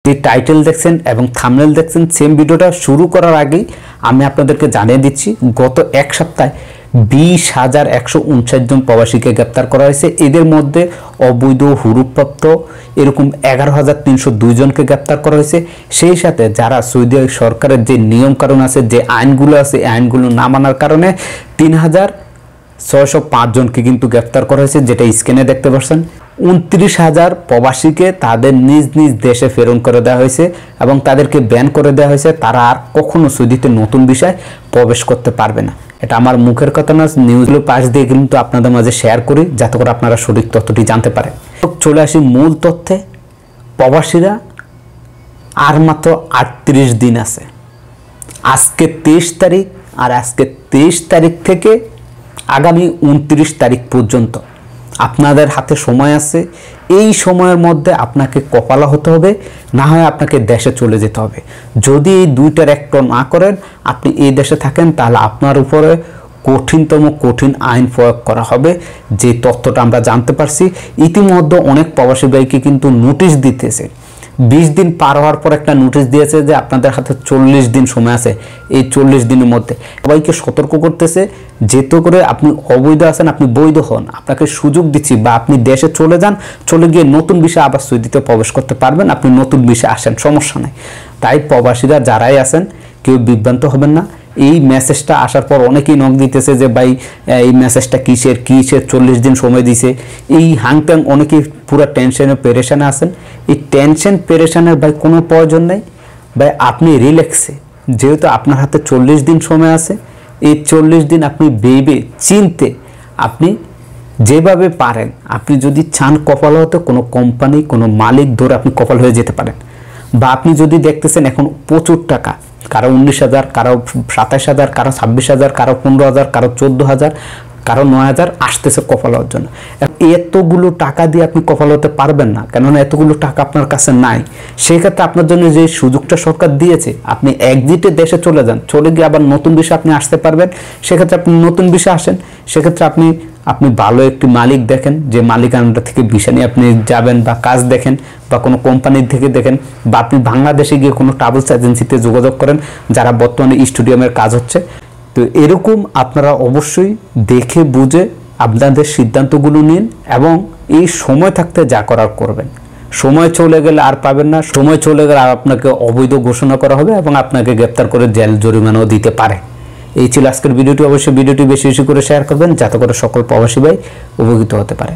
যে টাইটেল দেখছেন এবং থাম্বনেল দেখছেন সেম ভিডিওটা শুরু করার আগেই আমি আপনাদেরকে জানিয়ে দিচ্ছি গত এক সপ্তাহে 20,159 জন প্রবাসীকে গ্রেপ্তার করা হয়েছে। এদের মধ্যে অবৈধ হুরুপ্রাপ্ত এরকম 11,302 জনকে গ্রেপ্তার করা হয়েছে। সেই সাথে যারা সৌদি সরকারের যে নিয়মকানুন আছে, যে আইনগুলো আছে, এই আইনগুলো না মানার কারণে 3,605 জনকে কিন্তু গ্রেপ্তার করা হয়েছে, যেটা স্ক্রিনে দেখতে পাচ্ছেন। 29,000 প্রবাসীকে তাদের নিজ নিজ দেশে প্রেরণ করে দেওয়া হয়েছে এবং তাদেরকে ব্যান করে দেওয়া হয়েছে। তারা আর কখনো সৌদিতে নতুন বিষয় প্রবেশ করতে পারবে না। এটা আমার মুখের কথা না, নিউজগুলো পাশ দিয়ে কিন্তু আপনাদের মাঝে শেয়ার করি যাতে করে আপনারা সঠিক তথ্যটি জানতে পারেন। চলে আসি মূল তথ্যে। প্রবাসীরা আর মাত্র 38 দিন আছে। আজকে 23 তারিখ, আর আজকে 23 তারিখ থেকে আগামী 29 তারিখ পর্যন্ত আপনাদের হাতে সময় আছে। এই সময়ের মধ্যে আপনাকে কপালা হতে হবে, না হয় আপনাকে দেশে চলে যেতে হবে। যদি এই দুইটার একটা না করেন, আপনি এই দেশে থাকেন, তাহলে আপনার উপরে কঠিনতম কঠিন আইন প্রয়োগ করা হবে। যে তথ্যটা আমরা জানতে পারছি, ইতিমধ্যে অনেক প্রবাসী ভাইকে কিন্তু নোটিশ দিতেছে। 20 দিন পার হওয়ার পর একটা নোটিশ দিয়েছে যে আপনাদের হাতে 40 দিন সময় আছে। এই 40 দিনের মধ্যে সবাইকে সতর্ক করতেছে, যেতে করে আপনি অবৈধ আছেন, আপনি বৈধ হন, আপনাকে সুযোগ দিচ্ছি, বা আপনি দেশে চলে যান, চলে গিয়ে নতুন বিষয়ে আবার সৌদিতে প্রবেশ করতে পারবেন, আপনি নতুন বিষয়ে আসেন, সমস্যা নাই। তাই প্রবাসীরা যারাই আছেন কেউ বিভ্রান্ত হবেন না। এই মেসেজটা আসার পর অনেকেই নক দিতেছে যে ভাই এই মেসেজটা কিসের 40 দিন সময় দিছে, এই হাংটাং অনেকেই পুরো টেনশনে পেরেশানে আছেন। এই টেনশন পেরেশানের ভাই কোনো প্রয়োজন নেই ভাই। আপনি রিল্যাক্সে, যেহেতু আপনার হাতে 40 দিন সময় আছে, এই 40 দিন আপনি ভেবে চিনতে আপনি যেভাবে পারেন, আপনি যদি চান কপাল হতে, কোনো কোম্পানি কোনো মালিক ধরে আপনি কপাল হয়ে যেতে পারেন। বা আপনি যদি দেখতেছেন এখন প্রচুর টাকা, কারো 19,000, কারো 27,000, কারো 26,000, কারো 15,000, কারো 14,000, কারো 9,000 আসতেছে কপাল হওয়ার জন্য। এতগুলো টাকা দিয়ে আপনি কপাল হতে পারবেন না, কেননা এতগুলো টাকা আপনার কাছে নাই। সেক্ষেত্রে আপনার জন্য যে সুযোগটা সরকার দিয়েছে, আপনি একজিটে দেশে চলে যান, চলে গিয়ে আবার নতুন বিষয়ে আপনি আসতে পারবেন। সেক্ষেত্রে আপনি নতুন বিষয়ে আসেন। সেক্ষেত্রে আপনি ভালো একটি মালিক দেখেন, যে মালিকানাটা থেকে বিষয় নিয়ে আপনি যাবেন, বা কাজ দেখেন, বা কোনো কোম্পানির থেকে দেখেন, বা আপনি বাংলাদেশে গিয়ে কোনো ট্রাভেলস এজেন্সিতে যোগাযোগ করেন যারা বর্তমানে স্টুডিয়ামের কাজ হচ্ছে। তো এরকম আপনারা অবশ্যই দেখে বুঝে আপনাদের সিদ্ধান্তগুলো নিন এবং এই সময় থাকতে যা করার করবেন। সময় চলে গেলে আর পাবেন না। সময় চলে গেলে আর আপনাকে অবৈধ ঘোষণা করা হবে এবং আপনাকে গ্রেপ্তার করে জেল জরিমানাও দিতে পারে। এই ছিল আজকের ভিডিওটি। অবশ্যই ভিডিওটি বেশি বেশি করে শেয়ার করবেন যাতে করে সকল প্রবাসী ভাই উপকৃত হতে পারে।